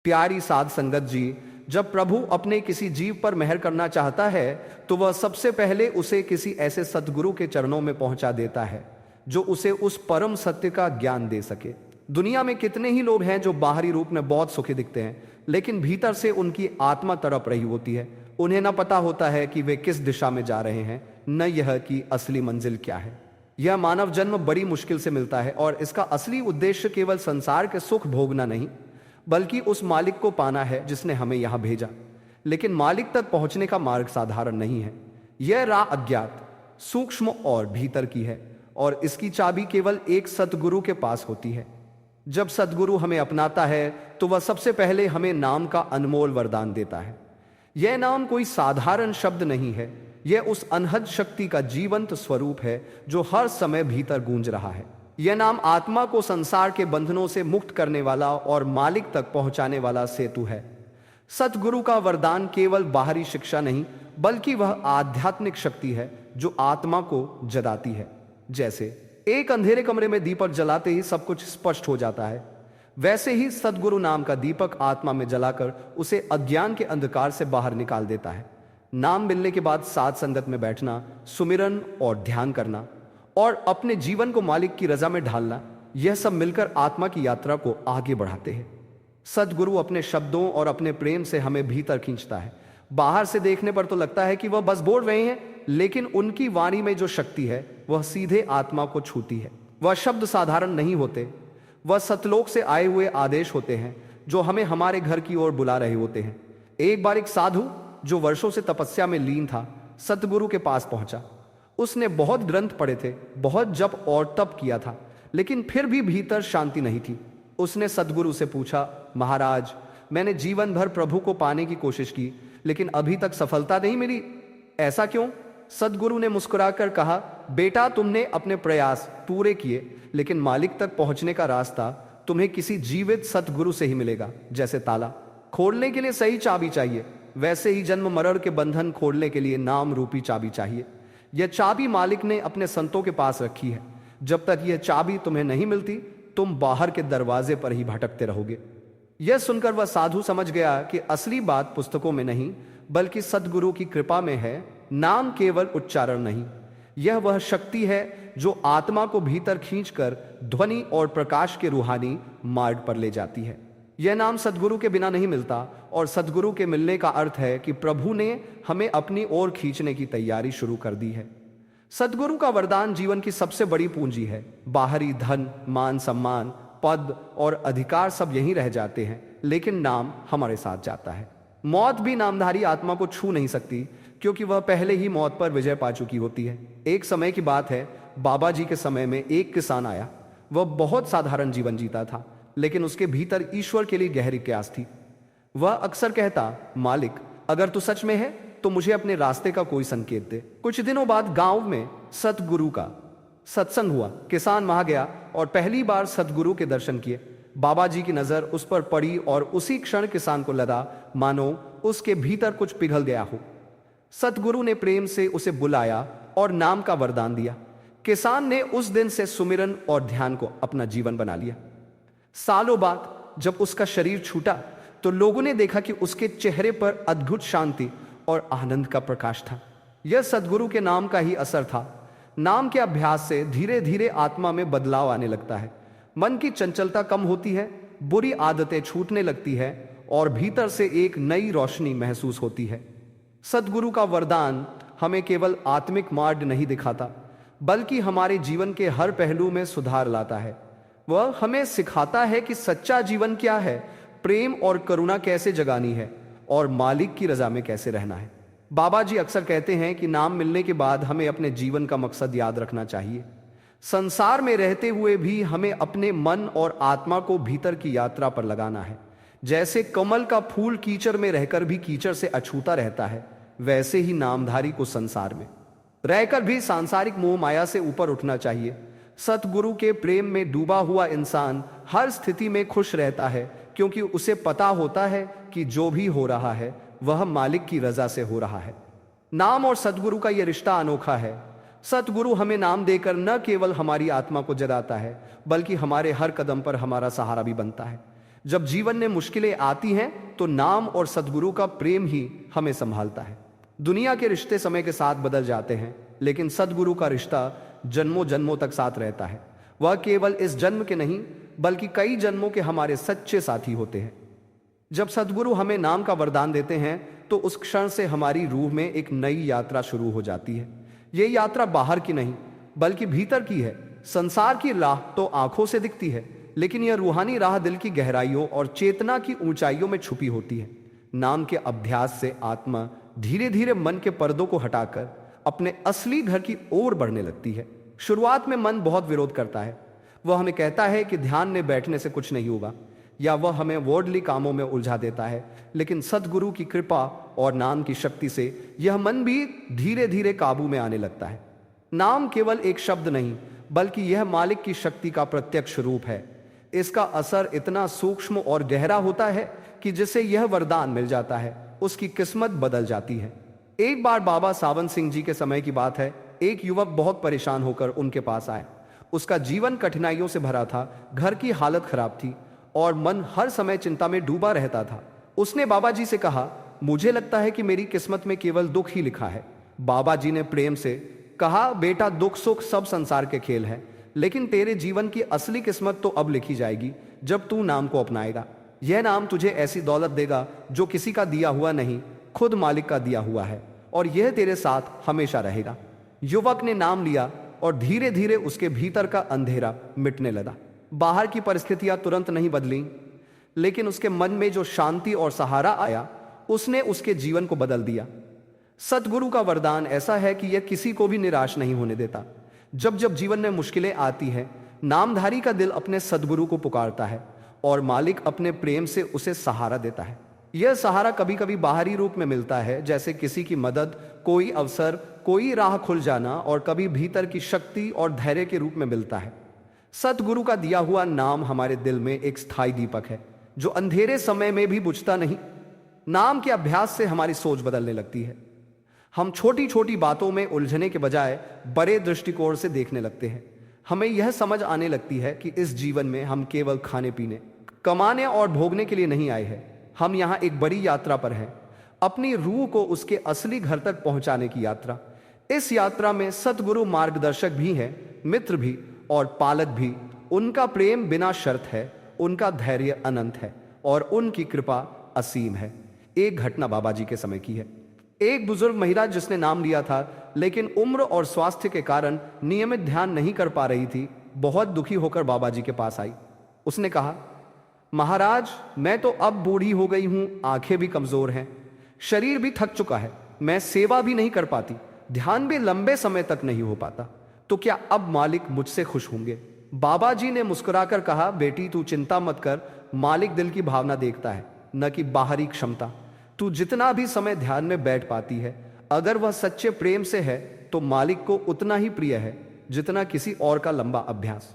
प्यारी साध संगत जी, जब प्रभु अपने किसी जीव पर मेहर करना चाहता है तो वह सबसे पहले उसे किसी ऐसे सद्गुरु के चरणों में पहुंचा देता है जो उसे उस परम सत्य का ज्ञान दे सके। दुनिया में कितने ही लोग हैं जो बाहरी रूप में बहुत सुखी दिखते हैं, लेकिन भीतर से उनकी आत्मा तड़प रही होती है। उन्हें न पता होता है कि वे किस दिशा में जा रहे हैं, न यह कि असली मंजिल क्या है। यह मानव जन्म बड़ी मुश्किल से मिलता है और इसका असली उद्देश्य केवल संसार के सुख भोगना नहीं, बल्कि उस मालिक को पाना है जिसने हमें यहां भेजा। लेकिन मालिक तक पहुंचने का मार्ग साधारण नहीं है। यह राह अज्ञात, सूक्ष्म और भीतर की है, और इसकी चाबी केवल एक सतगुरु के पास होती है। जब सतगुरु हमें अपनाता है तो वह सबसे पहले हमें नाम का अनमोल वरदान देता है। यह नाम कोई साधारण शब्द नहीं है, यह उस अनहद शक्ति का जीवंत स्वरूप है जो हर समय भीतर गूंज रहा है। यह नाम आत्मा को संसार के बंधनों से मुक्त करने वाला और मालिक तक पहुंचाने वाला सेतु है। सतगुरु का वरदान केवल बाहरी शिक्षा नहीं, बल्कि वह आध्यात्मिक शक्ति है जो आत्मा को जगाती है। जैसे एक अंधेरे कमरे में दीपक जलाते ही सब कुछ स्पष्ट हो जाता है, वैसे ही सतगुरु नाम का दीपक आत्मा में जलाकर उसे अज्ञान के अंधकार से बाहर निकाल देता है। नाम मिलने के बाद साध संगत में बैठना, सुमिरन और ध्यान करना और अपने जीवन को मालिक की रजा में ढालना, यह सब मिलकर आत्मा की यात्रा को आगे बढ़ाते हैं। सतगुरु अपने शब्दों और अपने प्रेम से हमें भीतर खींचता है। बाहर से देखने पर तो लगता है कि वह बस बोल रहे हैं, लेकिन उनकी वाणी में जो शक्ति है वह सीधे आत्मा को छूती है। वह शब्द साधारण नहीं होते, वह सतलोक से आए हुए आदेश होते हैं जो हमें हमारे घर की ओर बुला रहे होते हैं। एक बार एक साधु जो वर्षों से तपस्या में लीन था, सतगुरु के पास पहुंचा। उसने बहुत ग्रंथ पढ़े थे, बहुत जप और तप किया था, लेकिन फिर भी भीतर शांति नहीं थी। उसने सतगुरु से पूछा, महाराज, मैंने जीवन भर प्रभु को पाने की कोशिश की, लेकिन अभी तक सफलता नहीं मिली, ऐसा क्यों? सतगुरु ने मुस्कुराकर कहा, बेटा, तुमने अपने प्रयास पूरे किए, लेकिन मालिक तक पहुंचने का रास्ता तुम्हें किसी जीवित सतगुरु से ही मिलेगा। जैसे ताला खोलने के लिए सही चाबी चाहिए, वैसे ही जन्म मरण के बंधन खोलने के लिए नाम रूपी चाबी चाहिए। यह चाबी मालिक ने अपने संतों के पास रखी है। जब तक यह चाबी तुम्हें नहीं मिलती, तुम बाहर के दरवाजे पर ही भटकते रहोगे। यह सुनकर वह साधु समझ गया कि असली बात पुस्तकों में नहीं, बल्कि सतगुरु की कृपा में है। नाम केवल उच्चारण नहीं, यह वह शक्ति है जो आत्मा को भीतर खींचकर ध्वनि और प्रकाश के रूहानी मार्ग पर ले जाती है। यह नाम सतगुरु के बिना नहीं मिलता, और सतगुरु के मिलने का अर्थ है कि प्रभु ने हमें अपनी ओर खींचने की तैयारी शुरू कर दी है। सतगुरु का वरदान जीवन की सबसे बड़ी पूंजी है। बाहरी धन, मान सम्मान, पद और अधिकार सब यहीं रह जाते हैं, लेकिन नाम हमारे साथ जाता है। मौत भी नामधारी आत्मा को छू नहीं सकती, क्योंकि वह पहले ही मौत पर विजय पा चुकी होती है। एक समय की बात है, बाबा जी के समय में एक किसान आया। वह बहुत साधारण जीवन जीता था, लेकिन उसके भीतर ईश्वर के लिए गहरी प्यास थी। वह अक्सर कहता, मालिक, अगर तू सच में है तो मुझे अपने रास्ते का कोई संकेत दे। कुछ दिनों बाद गांव में सतगुरु का सत्संग हुआ। किसान वहां गया और पहली बार सतगुरु के दर्शन किए। बाबा जी की नजर उस पर पड़ी और उसी क्षण किसान को लगा मानो उसके भीतर कुछ पिघल गया हो। सतगुरु ने प्रेम से उसे बुलाया और नाम का वरदान दिया। किसान ने उस दिन से सुमिरन और ध्यान को अपना जीवन बना लिया। सालों बाद जब उसका शरीर छूटा तो लोगों ने देखा कि उसके चेहरे पर अद्भुत शांति और आनंद का प्रकाश था। यह सतगुरु के नाम का ही असर था। नाम के अभ्यास से धीरे धीरे आत्मा में बदलाव आने लगता है। मन की चंचलता कम होती है, बुरी आदतें छूटने लगती है और भीतर से एक नई रोशनी महसूस होती है। सतगुरु का वरदान हमें केवल आत्मिक मार्ग नहीं दिखाता, बल्कि हमारे जीवन के हर पहलू में सुधार लाता है। वह हमें सिखाता है कि सच्चा जीवन क्या है, प्रेम और करुणा कैसे जगानी है और मालिक की रजा में कैसे रहना है। बाबा जी अक्सर कहते हैं कि नाम मिलने के बाद हमें अपने जीवन का मकसद याद रखना चाहिए। संसार में रहते हुए भी हमें अपने मन और आत्मा को भीतर की यात्रा पर लगाना है। जैसे कमल का फूल कीचड़ में रहकर भी कीचड़ से अछूता रहता है, वैसे ही नामधारी को संसार में रहकर भी सांसारिक मोह माया से ऊपर उठना चाहिए। सतगुरु के प्रेम में डूबा हुआ इंसान हर स्थिति में खुश रहता है, क्योंकि उसे पता होता है कि जो भी हो रहा है वह मालिक की रजा से हो रहा है। नाम और सतगुरु का यह रिश्ता अनोखा है। सतगुरु हमें नाम देकर न केवल हमारी आत्मा को जगाता है, बल्कि हमारे हर कदम पर हमारा सहारा भी बनता है। जब जीवन में मुश्किलें आती हैं तो नाम और सद्गुरु का प्रेम ही हमें संभालता है। दुनिया के रिश्ते समय के साथ बदल जाते हैं, लेकिन सद्गुरु का रिश्ता जन्मों जन्मों तक साथ रहता है। वह केवल इस जन्म के नहीं बल्कि कई जन्मों के हमारे सच्चे साथी होते हैं। जब सद्गुरु हमें नाम का वरदान देते हैं तो उस क्षण से हमारी रूह में एक नई यात्रा शुरू हो जाती है। ये यात्रा बाहर की नहीं बल्कि भीतर की है। संसार की राह तो आंखों से दिखती है, लेकिन यह रूहानी राह दिल की गहराइयों और चेतना की ऊंचाइयों में छुपी होती है। नाम के अभ्यास से आत्मा धीरे धीरे मन के पर्दों को हटाकर अपने असली घर की ओर बढ़ने लगती है। शुरुआत में मन बहुत विरोध करता है। वह हमें कहता है कि ध्यान में बैठने से कुछ नहीं होगा, या वह हमें वर्ल्डली कामों में उलझा देता है। लेकिन सद्गुरु की कृपा और नाम की शक्ति से यह मन भी धीरे धीरे काबू में आने लगता है। नाम केवल एक शब्द नहीं बल्कि यह मालिक की शक्ति का प्रत्यक्ष रूप है। इसका असर इतना सूक्ष्म और गहरा होता है कि जिसे यह वरदान मिल जाता है उसकी किस्मत बदल जाती है। एक बार बाबा सावन सिंह जी के समय की बात है। एक युवक बहुत परेशान होकर उनके पास आया। उसका जीवन कठिनाइयों से भरा था, घर की हालत खराब थी और मन हर समय चिंता में डूबा रहता था। उसने बाबा जी से कहा, मुझे लगता है कि मेरी किस्मत में केवल दुख ही लिखा है। बाबा जी ने प्रेम से कहा, बेटा, दुख सुख सब संसार के खेल हैं, लेकिन तेरे जीवन की असली किस्मत तो अब लिखी जाएगी जब तू नाम को अपनाएगा। यह नाम तुझे ऐसी दौलत देगा जो किसी का दिया हुआ नहीं, खुद मालिक का दिया हुआ है, और यह तेरे साथ हमेशा रहेगा। युवक ने नाम लिया और धीरे धीरे उसके भीतर का अंधेरा मिटने लगा। बाहर की परिस्थितियां तुरंत नहीं बदली, लेकिन उसके मन में जो शांति और सहारा आया उसने उसके जीवन को बदल दिया। सद्गुरु का वरदान ऐसा है कि यह किसी को भी निराश नहीं होने देता। जब जब जीवन में मुश्किलें आती हैं, नामधारी का दिल अपने सद्गुरु को पुकारता है और मालिक अपने प्रेम से उसे सहारा देता है। यह सहारा कभी कभी बाहरी रूप में मिलता है, जैसे किसी की मदद, कोई अवसर, कोई राह खुल जाना, और कभी भीतर की शक्ति और धैर्य के रूप में मिलता है। सद्गुरु का दिया हुआ नाम हमारे दिल में एक स्थायी दीपक है जो अंधेरे समय में भी बुझता नहीं। नाम के अभ्यास से हमारी सोच बदलने लगती है। हम छोटी छोटी बातों में उलझने के बजाय बड़े दृष्टिकोण से देखने लगते हैं। हमें यह समझ आने लगती है कि इस जीवन में हम केवल खाने पीने, कमाने और भोगने के लिए नहीं आए हैं। हम यहाँ एक बड़ी यात्रा पर हैं, अपनी रूह को उसके असली घर तक पहुंचाने की यात्रा। इस यात्रा में सद्गुरु मार्गदर्शक भी हैं, मित्र भी और पालक भी। उनका प्रेम बिना शर्त है, उनका धैर्य अनंत है और उनकी कृपा असीम है। एक घटना बाबा जी के समय की है। एक बुजुर्ग महिला जिसने नाम लिया था लेकिन उम्र और स्वास्थ्य के कारण नियमित ध्यान नहीं कर पा रही थी, बहुत दुखी होकर बाबा जी के पास आई। उसने कहा, महाराज, मैं तो अब बूढ़ी हो गई हूं, आंखें भी कमजोर हैं, शरीर भी थक चुका है, मैं सेवा भी नहीं कर पाती, ध्यान भी लंबे समय तक नहीं हो पाता, तो क्या अब मालिक मुझसे खुश होंगे? बाबा जी ने मुस्कुराकर कहा, बेटी, तू चिंता मत कर, मालिक दिल की भावना देखता है, न कि बाहरी क्षमता। तू जितना भी समय ध्यान में बैठ पाती है, अगर वह सच्चे प्रेम से है तो मालिक को उतना ही प्रिय है जितना किसी और का लंबा अभ्यास।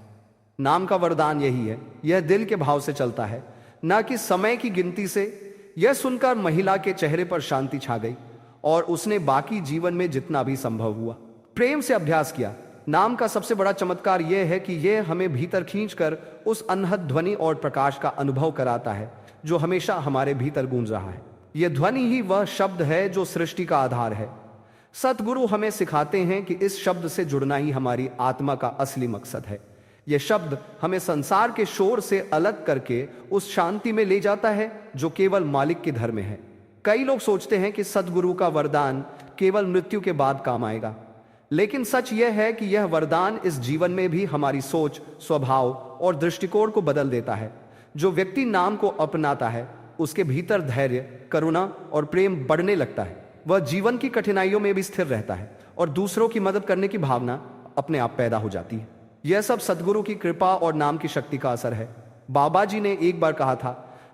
नाम का वरदान यही है, यह दिल के भाव से चलता है, न कि समय की गिनती से। यह सुनकर महिला के चेहरे पर शांति छा गई और उसने बाकी जीवन में जितना भी संभव हुआ प्रेम से अभ्यास किया। नाम का सबसे बड़ा चमत्कार यह है कि यह हमें भीतर खींचकर उस अनहद ध्वनि और प्रकाश का अनुभव कराता है जो हमेशा हमारे भीतर गूंज रहा है। यह ध्वनि ही वह शब्द है जो सृष्टि का आधार है। सतगुरु हमें सिखाते हैं कि इस शब्द से जुड़ना ही हमारी आत्मा का असली मकसद है। यह शब्द हमें संसार के शोर से अलग करके उस शांति में ले जाता है जो केवल मालिक के घर में है। कई लोग सोचते हैं कि सतगुरु का वरदान केवल मृत्यु के बाद काम आएगा, लेकिन सच यह है कि यह वरदान इस जीवन में भी हमारी सोच, स्वभाव और दृष्टिकोण को बदल देता है। जो व्यक्ति नाम को अपनाता है उसके भीतर धैर्य, करुणा और प्रेम बढ़ने लगता है। वह जीवन की कठिनाइयों में भी स्थिर रहता है और दूसरों की मदद करने की भावना अपने आप पैदा हो जाती है। यह सब सद्गुरु की कृपा और नाम की शक्ति का असर है। बाबा जी ने एक बार कहा था,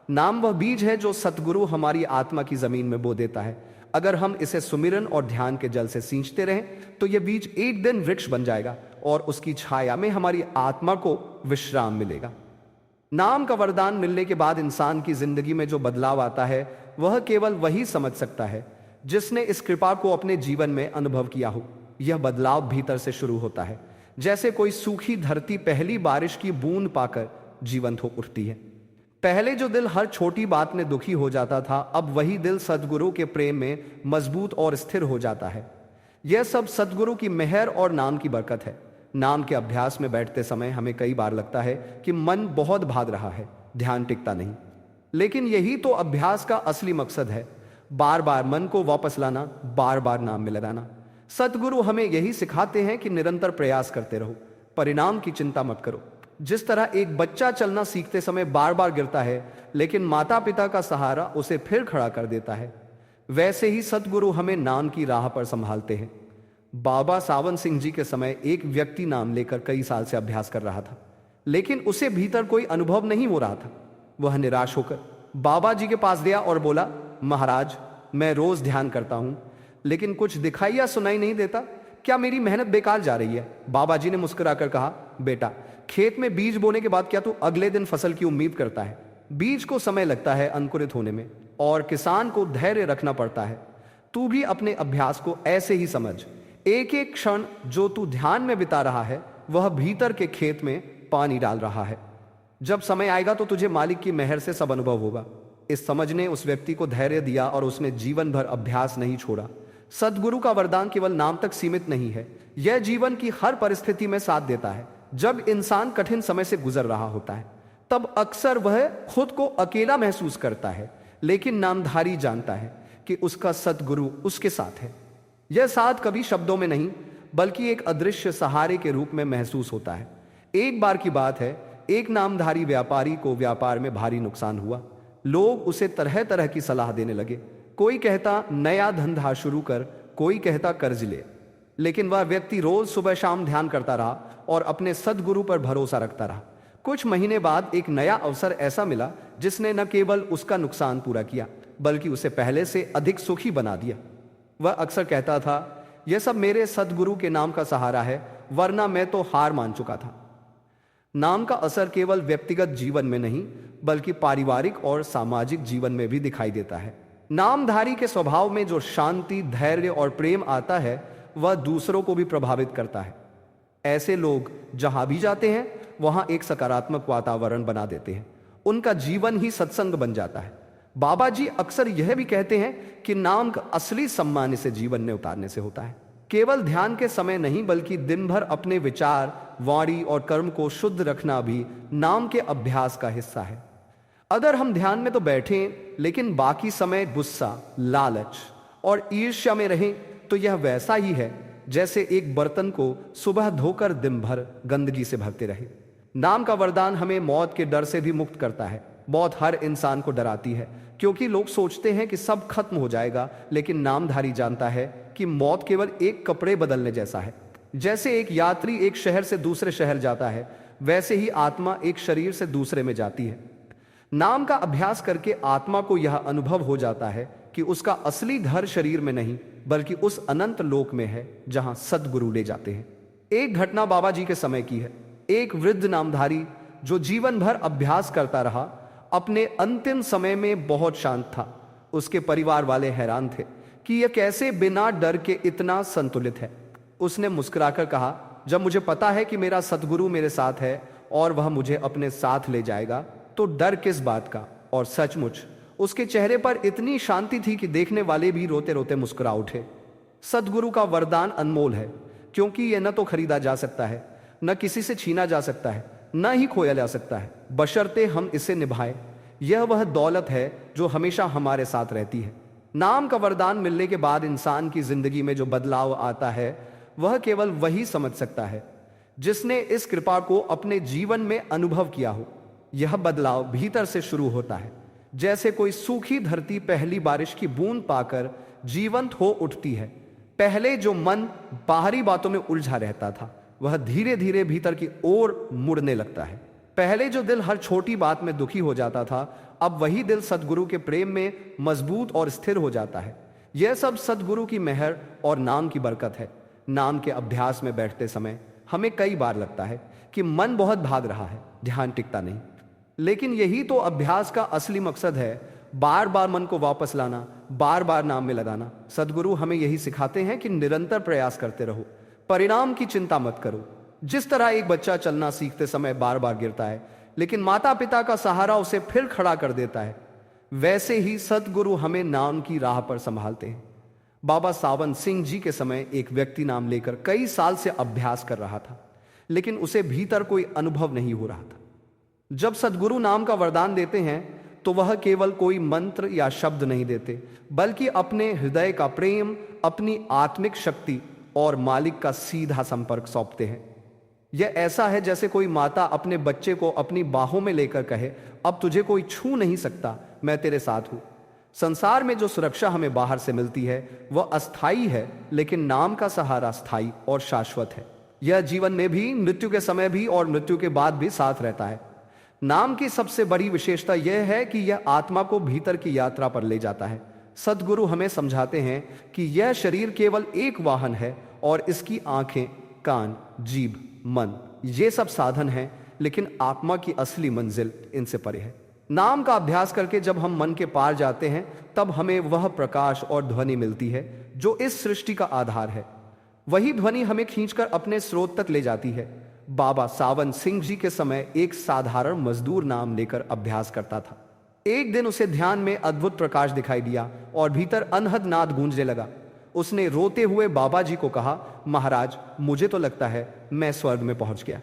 नाम वह बीज है जो सतगुरु हमारी आत्मा की जमीन में बो देता है। अगर हम इसे सुमिरन और ध्यान के जल से सींचते रहें तो यह बीज एक दिन वृक्ष बन जाएगा और उसकी छाया में हमारी आत्मा को विश्राम मिलेगा। नाम का वरदान मिलने के बाद इंसान की जिंदगी में जो बदलाव आता है वह केवल वही समझ सकता है जिसने इस कृपा को अपने जीवन में अनुभव किया हो। यह बदलाव भीतर से शुरू होता है, जैसे कोई सूखी धरती पहली बारिश की बूंद पाकर जीवंत हो उठती है। पहले जो दिल हर छोटी बात में दुखी हो जाता था, अब वही दिल सद्गुरु के प्रेम में मजबूत और स्थिर हो जाता है। यह सब सद्गुरु की मेहर और नाम की बरकत है। नाम के अभ्यास में बैठते समय हमें कई बार लगता है कि मन बहुत भाग रहा है, ध्यान टिकता नहीं। लेकिन यही तो अभ्यास का असली मकसद है, बार बार मन को वापस लाना, बार बार नाम में लगाना। सद्गुरु हमें यही सिखाते हैं कि निरंतर प्रयास करते रहो, परिणाम की चिंता मत करो। जिस तरह एक बच्चा चलना सीखते समय बार बार गिरता है, लेकिन माता पिता का सहारा उसे फिर खड़ा कर देता है, वैसे ही सद्गुरु हमें नाम की राह पर संभालते हैं। बाबा सावन सिंह जी के समय एक व्यक्ति नाम लेकर कई साल से अभ्यास कर रहा था, लेकिन उसे भीतर कोई अनुभव नहीं हो रहा था। वह निराश होकर बाबा जी के पास गया और बोला, महाराज, मैं रोज ध्यान करता हूं, लेकिन कुछ दिखाई या सुनाई नहीं देता, क्या मेरी मेहनत बेकार जा रही है? बाबा जी ने मुस्कुराकर कहा, बेटा, खेत में बीज बोने के बाद क्या तू अगले दिन फसल की उम्मीद करता है? बीज को समय लगता है अंकुरित होने में, और किसान को धैर्य रखना पड़ता है। तू भी अपने अभ्यास को ऐसे ही समझ। एक एक क्षण जो तू ध्यान में बिता रहा है, वह भीतर के खेत में पानी डाल रहा है। जब समय आएगा तो तुझे मालिक की मेहर से सब अनुभव होगा। इस समझ ने उस व्यक्ति को धैर्य दिया और उसने जीवन भर अभ्यास नहीं छोड़ा। सद्गुरु का वरदान केवल नाम तक सीमित नहीं है, यह जीवन की हर परिस्थिति में साथ देता है। जब इंसान कठिन समय से गुजर रहा होता है, तब अक्सर वह खुद को अकेला महसूस करता है, लेकिन नामधारी जानता है कि उसका सद्गुरु उसके साथ है। यह साथ कभी शब्दों में नहीं, बल्कि एक अदृश्य सहारे के रूप में महसूस होता है। एक बार की बात है, एक नामधारी व्यापारी को व्यापार में भारी नुकसान हुआ। लोग उसे तरह तरह की सलाह देने लगे। कोई कहता नया धंधा शुरू कर, कोई कहता कर्ज ले। लेकिन वह व्यक्ति रोज सुबह शाम ध्यान करता रहा और अपने सद्गुरु पर भरोसा रखता रहा। कुछ महीने बाद एक नया अवसर ऐसा मिला जिसने न केवल उसका नुकसान पूरा किया, बल्कि उसे पहले से अधिक सुखी बना दिया। वह अक्सर कहता था, यह सब मेरे सद्गुरु के नाम का सहारा है, वरना मैं तो हार मान चुका था। नाम का असर केवल व्यक्तिगत जीवन में नहीं, बल्कि पारिवारिक और सामाजिक जीवन में भी दिखाई देता है। नामधारी के स्वभाव में जो शांति, धैर्य और प्रेम आता है, वह दूसरों को भी प्रभावित करता है। ऐसे लोग जहां भी जाते हैं, वहां एक सकारात्मक वातावरण बना देते हैं। उनका जीवन ही सत्संग बन जाता है। बाबा जी अक्सर यह भी कहते हैं कि नाम का असली सम्मान इसे जीवन में उतारने से होता है। केवल ध्यान के समय नहीं, बल्कि दिन भर अपने विचार, वाणी और कर्म को शुद्ध रखना भी नाम के अभ्यास का हिस्सा है। अगर हम ध्यान में तो बैठें, लेकिन बाकी समय गुस्सा, लालच और ईर्ष्या में रहें, तो यह वैसा ही है जैसे एक बर्तन को सुबह धोकर दिन भर गंदगी से भरते रहे। नाम का वरदान हमें मौत के डर से भी मुक्त करता है। मौत हर इंसान को डराती है, क्योंकि लोग सोचते हैं कि सब खत्म हो जाएगा, लेकिन नामधारी जानता है कि मौत केवल एक कपड़े बदलने जैसा है। जैसे एक यात्री एक शहर से दूसरे शहर जाता है, वैसे ही आत्मा एक शरीर से दूसरे में जाती है। नाम का अभ्यास करके आत्मा को यह अनुभव हो जाता है कि उसका असली घर शरीर में नहीं, बल्कि उस अनंत लोक में है जहां सद्गुरु ले जाते हैं। एक घटना बाबा जी के समय की है। एक वृद्ध नामधारी जो जीवन भर अभ्यास करता रहा, अपने अंतिम समय में बहुत शांत था। उसके परिवार वाले हैरान थे कि यह कैसे बिना डर के इतना संतुलित है। उसने मुस्कुराकर कहा, जब मुझे पता है कि मेरा सद्गुरु मेरे साथ है और वह मुझे अपने साथ ले जाएगा, तो डर किस बात का। और सचमुच उसके चेहरे पर इतनी शांति थी कि देखने वाले भी रोते रोते मुस्कुरा उठे। सद्गुरु का वरदान अनमोल है, क्योंकि यह न तो खरीदा जा सकता है, न किसी से छीना जा सकता है, न ही खोया जा सकता है, बशर्ते हम इसे निभाएं। यह वह दौलत है जो हमेशा हमारे साथ रहती है। नाम का वरदान मिलने के बाद इंसान की जिंदगी में जो बदलाव आता है, वह केवल वही समझ सकता है जिसने इस कृपा को अपने जीवन में अनुभव किया हो। यह बदलाव भीतर से शुरू होता है, जैसे कोई सूखी धरती पहली बारिश की बूंद पाकर जीवंत हो उठती है। पहले जो मन बाहरी बातों में उलझा रहता था, वह धीरे धीरे भीतर की ओर मुड़ने लगता है। पहले जो दिल हर छोटी बात में दुखी हो जाता था, अब वही दिल सद्गुरु के प्रेम में मजबूत और स्थिर हो जाता है। यह सब सद्गुरु की मेहर और नाम की बरकत है। नाम के अभ्यास में बैठते समय हमें कई बार लगता है कि मन बहुत भाग रहा है, ध्यान टिकता नहीं। लेकिन यही तो अभ्यास का असली मकसद है, बार बार मन को वापस लाना, बार बार नाम में लगाना। सद्गुरु हमें यही सिखाते हैं कि निरंतर प्रयास करते रहो, परिणाम की चिंता मत करो। जिस तरह एक बच्चा चलना सीखते समय बार बार गिरता है, लेकिन माता पिता का सहारा उसे फिर खड़ा कर देता है। वैसे ही सतगुरु हमें नाम की राह पर संभालते हैं। बाबा सावन सिंह जी के समय एक व्यक्ति नाम लेकर कई साल से अभ्यास कर रहा था, लेकिन उसे भीतर कोई अनुभव नहीं हो रहा था। जब सदगुरु नाम का वरदान देते हैं तो वह केवल कोई मंत्र या शब्द नहीं देते, बल्कि अपने हृदय का प्रेम, अपनी आत्मिक शक्ति और मालिक का सीधा संपर्क सौंपते हैं। यह ऐसा है जैसे कोई माता अपने बच्चे को अपनी बाहों में लेकर कहे, अब तुझे कोई छू नहीं सकता, मैं तेरे साथ हूं। संसार में जो सुरक्षा हमें बाहर से मिलती है वह अस्थाई है, लेकिन नाम का सहारा स्थायी और शाश्वत है। यह जीवन में भी, मृत्यु के समय भी और मृत्यु के बाद भी साथ रहता है। नाम की सबसे बड़ी विशेषता यह है कि यह आत्मा को भीतर की यात्रा पर ले जाता है। सद्गुरु हमें समझाते हैं कि यह शरीर केवल एक वाहन है और इसकी आंखें, कान, जीभ, मन ये सब साधन हैं, लेकिन आत्मा की असली मंजिल इनसे परे है। नाम का अभ्यास करके जब हम मन के पार जाते हैं तब हमें वह प्रकाश और ध्वनि मिलती है जो इस सृष्टि का आधार है। वही ध्वनि हमें खींचकर अपने स्रोत तक ले जाती है। बाबा सावन सिंह जी के समय एक साधारण मजदूर नाम लेकर अभ्यास करता था। एक दिन उसे ध्यान में अद्भुत प्रकाश दिखाई दिया और भीतर अनहद नाद गूंजने लगा। उसने रोते हुए बाबा जी को कहा, महाराज मुझे तो लगता है मैं स्वर्ग में पहुंच गया।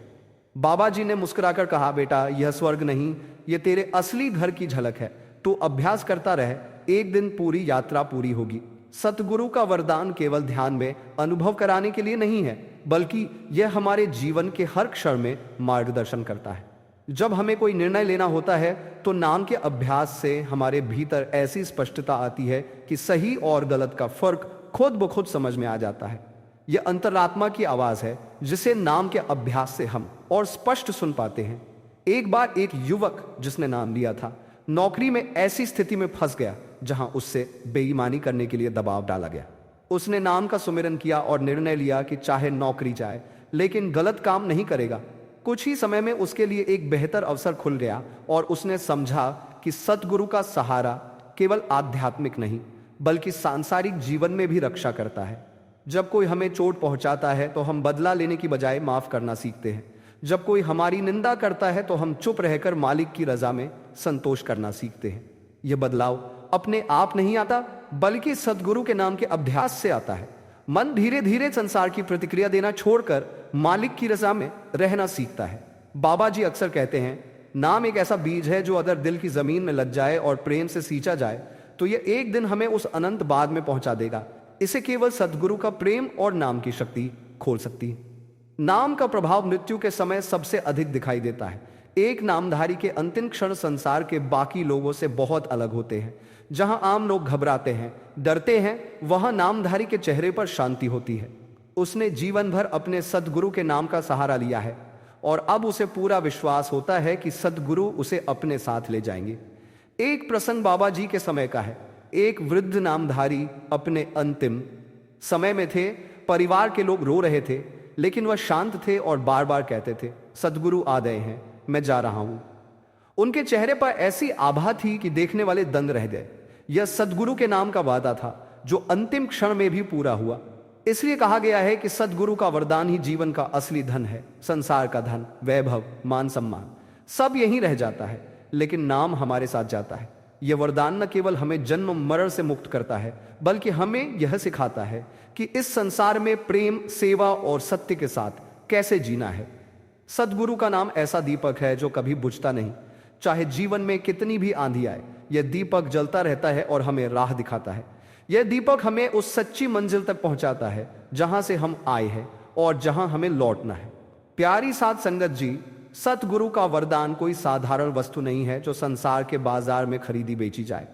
बाबा जी ने मुस्कुराकर कहा, बेटा यह स्वर्ग नहीं, यह तेरे असली घर की झलक है। तू अभ्यास करता रह, एक दिन पूरी यात्रा पूरी होगी। सतगुरु का वरदान केवल ध्यान में अनुभव कराने के लिए नहीं है, बल्कि यह हमारे जीवन के हर क्षण में मार्गदर्शन करता है। जब हमें कोई निर्णय लेना होता है तो नाम के अभ्यास से हमारे भीतर ऐसी स्पष्टता आती है कि सही और गलत का फर्क खुद ब खुद समझ में आ जाता है। यह अंतरात्मा की आवाज है जिसे नाम के अभ्यास से हम और स्पष्ट सुन पाते हैं। एक बार एक युवक जिसने नाम लिया था, नौकरी में ऐसी स्थिति में फंस गया जहां उससे बेईमानी करने के लिए दबाव डाला गया। उसने नाम का सुमिरन किया और निर्णय लिया कि चाहे नौकरी जाए लेकिन गलत काम नहीं करेगा। कुछ ही समय में उसके लिए एक बेहतर अवसर खुल गया और उसने समझा कि सतगुरु का सहारा केवल आध्यात्मिक नहीं बल्कि सांसारिक जीवन में भी रक्षा करता है। जब कोई हमें चोट पहुंचाता है तो हम बदला लेने की बजाय माफ करना सीखते हैं। जब कोई हमारी निंदा करता है तो हम चुप रहकर मालिक की रजा में संतोष करना सीखते हैं। यह बदलाव अपने आप नहीं आता बल्कि सद्गुरु के नाम के अभ्यास से आता है। मन धीरे धीरे संसार की प्रतिक्रिया देना छोड़कर मालिक की रजा में रहना सीखता है। बाबा जी अक्सर कहते हैं, नाम एक ऐसा बीज है जो अगर दिल की जमीन में लग जाए और प्रेम से सींचा जाए तो यह एक दिन हमें उस अनंत बाग में पहुंचा देगा। इसे केवल सद्गुरु का प्रेम और नाम की शक्ति खोल सकती है। नाम का प्रभाव मृत्यु के समय सबसे अधिक दिखाई देता है। एक नामधारी के अंतिम क्षण संसार के बाकी लोगों से बहुत अलग होते हैं। जहां आम लोग घबराते हैं, डरते हैं, वहां नामधारी के चेहरे पर शांति होती है। उसने जीवन भर अपने सद्गुरु के नाम का सहारा लिया है और अब उसे पूरा विश्वास होता है कि सद्गुरु उसे अपने साथ ले जाएंगे। एक प्रसंग बाबा जी के समय का है। एक वृद्ध नामधारी अपने अंतिम समय में थे। परिवार के लोग रो रहे थे, लेकिन वह शांत थे और बार बार कहते थे, सद्गुरु आ गए हैं, मैं जा रहा हूं। उनके चेहरे पर ऐसी आभा थी कि देखने वाले दंग रह गए। यह सद्गुरु के नाम का वादा था जो अंतिम क्षण में भी पूरा हुआ। इसलिए कहा गया है कि सद्गुरु का वरदान ही जीवन का असली धन है। संसार का धन, वैभव, मान सम्मान सब यहीं रह जाता है, लेकिन नाम हमारे साथ जाता है। यह वरदान न केवल हमें जन्म मरण से मुक्त करता है, बल्कि हमें यह सिखाता है कि इस संसार में प्रेम, सेवा और सत्य के साथ कैसे जीना है। सद्गुरु का नाम ऐसा दीपक है जो कभी बुझता नहीं। चाहे जीवन में कितनी भी आंधी आए, यह दीपक जलता रहता है और हमें राह दिखाता है। यह दीपक हमें उस सच्ची मंजिल तक पहुंचाता है जहां से हम आए हैं और जहां हमें लौटना है। प्यारी साध संगत जी, सतगुरु का वरदान कोई साधारण वस्तु नहीं है जो संसार के बाजार में खरीदी बेची जाए।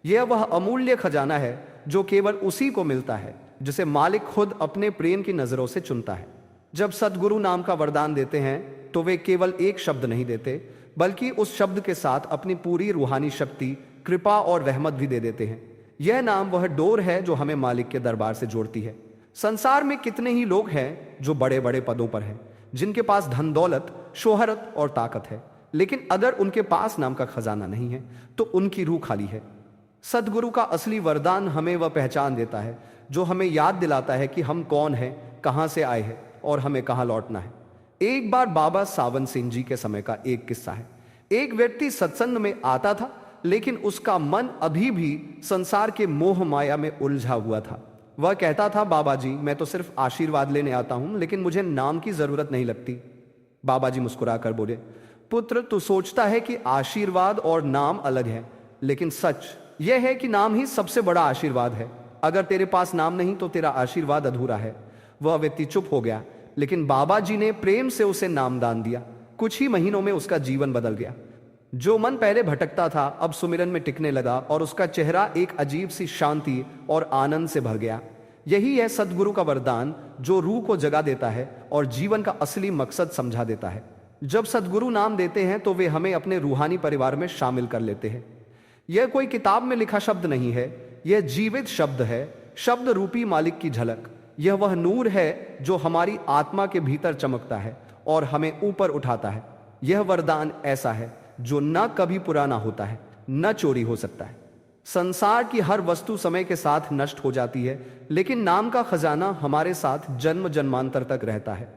यह वह अमूल्य खजाना है जो केवल उसी को मिलता है जिसे मालिक खुद अपने प्रेम की नजरों से चुनता है। जब सतगुरु नाम का वरदान देते हैं तो वे केवल एक शब्द नहीं देते, बल्कि उस शब्द के साथ अपनी पूरी रूहानी शक्ति, कृपा और रहमत भी दे देते हैं। यह नाम वह डोर है जो हमें मालिक के दरबार से जोड़ती है। संसार में कितने ही लोग हैं जो बड़े बड़े पदों पर हैं, जिनके पास धन दौलत, शोहरत और ताकत है, लेकिन अगर उनके पास नाम का खजाना नहीं है तो उनकी रूह खाली है। सद्गुरु का असली वरदान हमें वह पहचान देता है जो हमें याद दिलाता है कि हम कौन हैं, कहां से आए हैं और हमें कहां लौटना है। एक बार बाबा सावन सिंह जी के समय का एक किस्सा है। एक व्यक्ति सत्संग में आता था, लेकिन उसका मन अभी भी संसार के मोह माया में उलझा हुआ था। वह कहता था, बाबा जी मैं तो सिर्फ आशीर्वाद लेने आता हूं, लेकिन मुझे नाम की जरूरत नहीं लगती। बाबा जी मुस्कुराकर बोले, पुत्र तू सोचता है कि आशीर्वाद और नाम अलग है, लेकिन सच यह है कि नाम ही सबसे बड़ा आशीर्वाद है। अगर तेरे पास नाम नहीं तो तेरा आशीर्वाद अधूरा है। वह व्यक्ति चुप हो गया, लेकिन बाबा जी ने प्रेम से उसे नाम दान दिया। कुछ ही महीनों में उसका जीवन बदल गया। जो मन पहले भटकता था अब सुमिरन में टिकने लगा और उसका चेहरा एक अजीब सी शांति और आनंद से भर गया। यही है सद्गुरु का वरदान, जो रूह को जगा देता है और जीवन का असली मकसद समझा देता है। जब सद्गुरु नाम देते हैं तो वे हमें अपने रूहानी परिवार में शामिल कर लेते हैं। यह कोई किताब में लिखा शब्द नहीं है, यह जीवित शब्द है, शब्द रूपी मालिक की झलक। यह वह नूर है जो हमारी आत्मा के भीतर चमकता है और हमें ऊपर उठाता है। यह वरदान ऐसा है जो न कभी पुराना होता है, न चोरी हो सकता है। संसार की हर वस्तु समय के साथ नष्ट हो जाती है, लेकिन नाम का खजाना हमारे साथ जन्म जन्मांतर तक रहता है।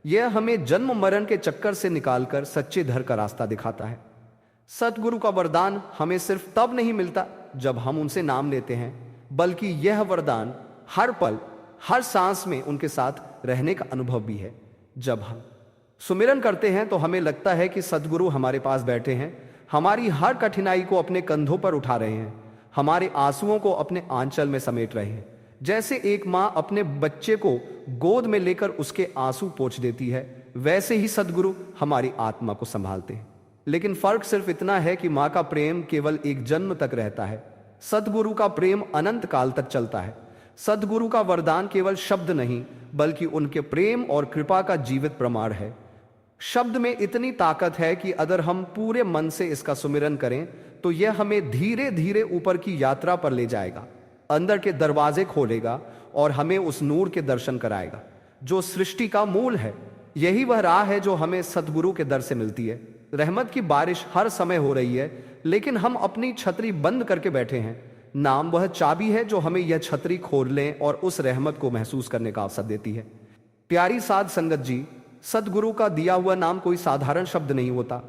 यह हमें जन्म मरण के चक्कर से निकालकर सच्चे धर का रास्ता दिखाता है। सतगुरु का वरदान हमें सिर्फ तब नहीं मिलता जब हम उनसे नाम लेते हैं, बल्कि यह वरदान हर पल हर सांस में उनके साथ रहने का अनुभव भी है। जब हम सुमिरन करते हैं तो हमें लगता है कि सद्गुरु हमारे पास बैठे हैं, हमारी हर कठिनाई को अपने कंधों पर उठा रहे हैं, हमारे आंसुओं को अपने आंचल में समेट रहे हैं। जैसे एक माँ अपने बच्चे को गोद में लेकर उसके आंसू पोंछ देती है, वैसे ही सद्गुरु हमारी आत्मा को संभालते हैं। लेकिन फर्क सिर्फ इतना है कि माँ का प्रेम केवल एक जन्म तक रहता है, सद्गुरु का प्रेम अनंत काल तक चलता है। सद्गुरु का वरदान केवल शब्द नहीं, बल्कि उनके प्रेम और कृपा का जीवित प्रमाण है। शब्द में इतनी ताकत है कि अगर हम पूरे मन से इसका सुमिरन करें तो यह हमें धीरे धीरे ऊपर की यात्रा पर ले जाएगा, अंदर के दरवाजे खोलेगा और हमें उस नूर के दर्शन कराएगा जो सृष्टि का मूल है। यही वह राह है जो हमें सद्गुरु के दर से मिलती है। रहमत की बारिश हर समय हो रही है, लेकिन हम अपनी छतरी बंद करके बैठे हैं। नाम वह चाबी है जो हमें यह छतरी खोल लें और उस रहमत को महसूस करने का अवसर देती है। प्यारी साध संगत जी, सद्गुरु का दिया हुआ नाम कोई साधारण शब्द नहीं होता।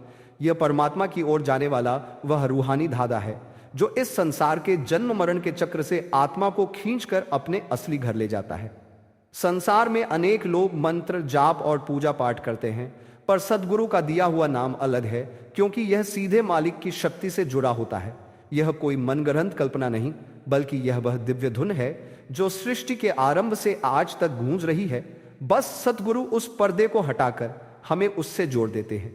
यह परमात्मा की ओर जाने वाला वह रूहानी धागा है जो इस संसार के जन्म मरण के चक्र से आत्मा को खींचकर अपने असली घर ले जाता है। संसार में अनेक लोग मंत्र जाप और पूजा पाठ करते हैं, पर सद्गुरु का दिया हुआ नाम अलग है, क्योंकि यह सीधे मालिक की शक्ति से जुड़ा होता है। यह कोई मनगढ़ंत कल्पना नहीं, बल्कि यह वह दिव्य धुन है जो सृष्टि के आरंभ से आज तक गूंज रही है। बस सद्गुरु उस पर्दे को हटाकर हमें उससे जोड़ देते हैं।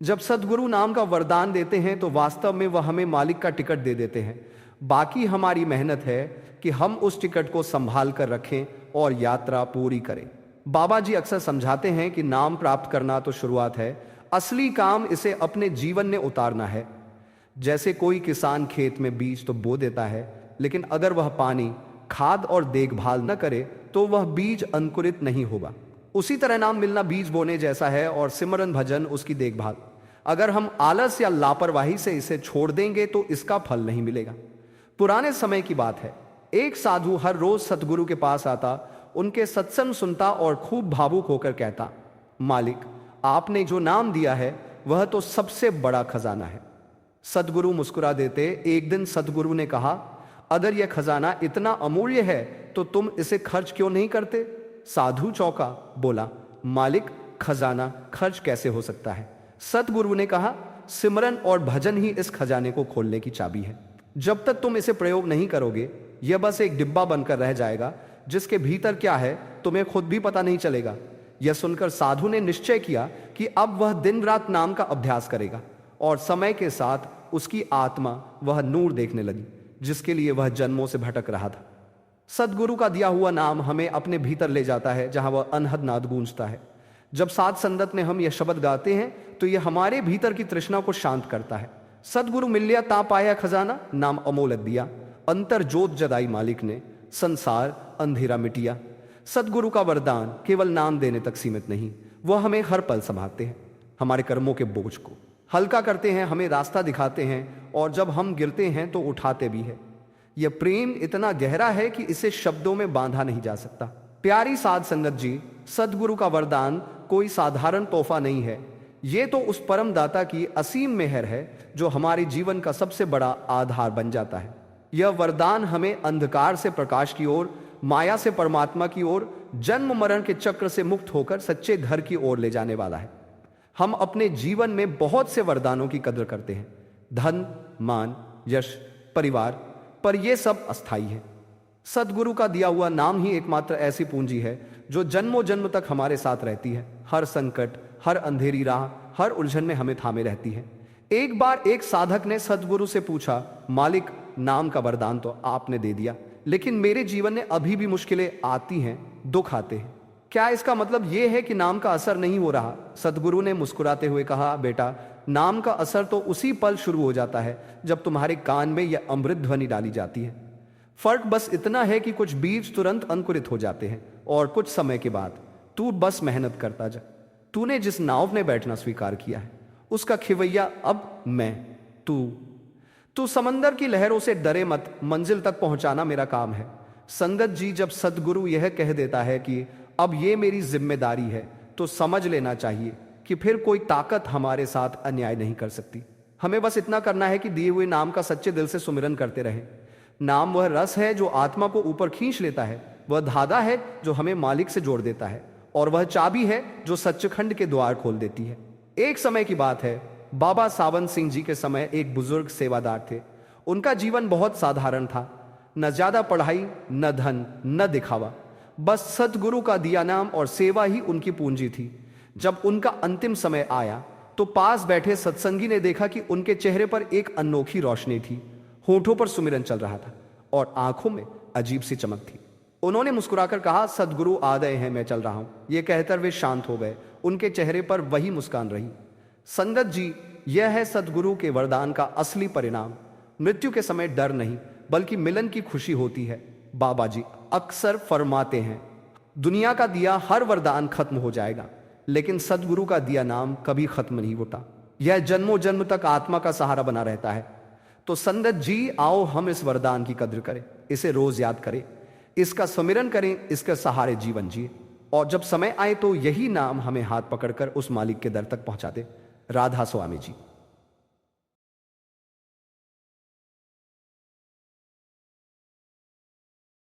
जब सद्गुरु नाम का वरदान देते हैं तो वास्तव में वह हमें मालिक का टिकट दे देते हैं। बाकी हमारी मेहनत है कि हम उस टिकट को संभाल कर रखें और यात्रा पूरी करें। बाबा जी अक्सर समझाते हैं कि नाम प्राप्त करना तो शुरुआत है, असली काम इसे अपने जीवन में उतारना है। जैसे कोई किसान खेत में बीज तो बो देता है, लेकिन अगर वह पानी, खाद और देखभाल न करे तो वह बीज अंकुरित नहीं होगा। उसी तरह नाम मिलना बीज बोने जैसा है और सिमरन भजन उसकी देखभाल। अगर हम आलस या लापरवाही से इसे छोड़ देंगे तो इसका फल नहीं मिलेगा। पुराने समय की बात है, एक साधु हर रोज सतगुरु के पास आता, उनके सत्संग सुनता और खूब भावुक होकर कहता, मालिक आपने जो नाम दिया है वह तो सबसे बड़ा खजाना है। सतगुरु मुस्कुरा देते। एक दिन सतगुरु ने कहा, अगर यह खजाना इतना अमूल्य है तो तुम इसे खर्च क्यों नहीं करते? साधु चौंका, बोला, मालिक खजाना खर्च कैसे हो सकता है? सतगुरु ने कहा, सिमरन और भजन ही इस खजाने को खोलने की चाबी है। जब तक तुम इसे प्रयोग नहीं करोगे यह बस एक डिब्बा बनकर रह जाएगा जिसके भीतर क्या है तुम्हें खुद भी पता नहीं चलेगा। यह सुनकर साधु ने निश्चय किया कि अब वह दिन रात नाम का अभ्यास करेगा और समय के साथ उसकी आत्मा वह नूर देखने लगी जिसके लिए वह जन्मों से भटक रहा था। सदगुरु का दिया हुआ नाम हमें अपने भीतर ले जाता है जहां वह अनहद नाद गूंजता है। जब साध संगत में हम यह शब्द गाते हैं तो यह हमारे भीतर की तृष्णा को शांत करता है। सदगुरु मिलिया ता पाया खजाना, नाम अमोलक दिया, अंतर जोत जदाई मालिक ने, संसार अंधेरा मिटिया। सदगुरु का वरदान केवल नाम देने तक सीमित नहीं, वह हमें हर पल संभालते हैं, हमारे कर्मों के बोझ को हल्का करते हैं, हमें रास्ता दिखाते हैं और जब हम गिरते हैं तो उठाते भी है। यह प्रेम इतना गहरा है कि इसे शब्दों में बांधा नहीं जा सकता। प्यारी साध संगत जी, सदगुरु का वरदान कोई साधारण तोहफा नहीं है, ये तो उस परम दाता की असीम मेहर है जो हमारे जीवन का सबसे बड़ा आधार बन जाता है। यह वरदान हमें अंधकार से प्रकाश की ओर, माया से परमात्मा की ओर, जन्म मरण के चक्र से मुक्त होकर सच्चे घर की ओर ले जाने वाला है। हम अपने जीवन में बहुत से वरदानों की कदर करते हैं, धन, मान, यश, परिवार, पर यह सब अस्थायी है। सदगुरु का दिया हुआ नाम ही एकमात्र ऐसी पूंजी है जो जन्मों जन्म तक हमारे साथ रहती है। हर संकट, हर अंधेरी राह, हर उलझन में हमें थामे रहती है। एक बार एक साधक ने सदगुरु से पूछा, मालिक, नाम का वरदान तो आपने दे दिया, लेकिन मेरे जीवन में अभी भी मुश्किलें आती हैं, दुख आते हैं। क्या इसका मतलब यह है कि नाम का असर नहीं हो रहा? सदगुरु ने मुस्कुराते हुए कहा, बेटा, नाम का असर तो उसी पल शुरू हो जाता है जब तुम्हारे कान में यह अमृत ध्वनि डाली जाती है। फर्क बस इतना है कि कुछ बीज तुरंत अंकुरित हो जाते हैं और कुछ समय के बाद तू बस मेहनत करता जा। तूने जिस नाव में बैठना स्वीकार किया है उसका खिवैया अब मैं, तू समंदर की लहरों से डरे मत, मंजिल तक पहुंचाना मेरा काम है। संगत जी, जब सदगुरु यह कह देता है कि अब ये मेरी जिम्मेदारी है, तो समझ लेना चाहिए कि फिर कोई ताकत हमारे साथ अन्याय नहीं कर सकती। हमें बस इतना करना है कि दिए हुए नाम का सच्चे दिल से सुमिरन करते रहें। नाम वह रस है जो आत्मा को ऊपर खींच लेता है, वह धागा है जो हमें मालिक से जोड़ देता है, और वह चाबी है जो सच्चखंड के द्वार खोल देती है। एक समय की बात है, बाबा सावंत सिंह जी के समय एक बुजुर्ग सेवादार थे। उनका जीवन बहुत साधारण था, न ज्यादा पढ़ाई, न धन, न दिखावा, बस सतगुरु का दिया नाम और सेवा ही उनकी पूंजी थी। जब उनका अंतिम समय आया तो पास बैठे सत्संगी ने देखा कि उनके चेहरे पर एक अनोखी रोशनी थी, होठों पर सुमिरन चल रहा था और आंखों में अजीब सी चमक थी। उन्होंने मुस्कुराकर कहा, सदगुरु आ गए हैं, मैं चल रहा हूं। ये कहकर वे शांत हो गए। उनके चेहरे पर वही मुस्कान रही। संगत जी, यह है सदगुरु के वरदान का असली परिणाम। मृत्यु के समय डर नहीं बल्कि मिलन की खुशी होती है। बाबा जी अक्सर फरमाते हैं, दुनिया का दिया हर वरदान खत्म हो जाएगा, लेकिन सदगुरु का दिया नाम कभी खत्म नहीं होता। यह जन्मों जन्म तक आत्मा का सहारा बना रहता है। तो संगत जी, आओ हम इस वरदान की कद्र करें, इसे रोज याद करें, इसका स्मरण करें, इसके सहारे जीवन जिए, और जब समय आए तो यही नाम हमें हाथ पकड़कर उस मालिक के दर तक पहुंचा दे। राधा स्वामी जी।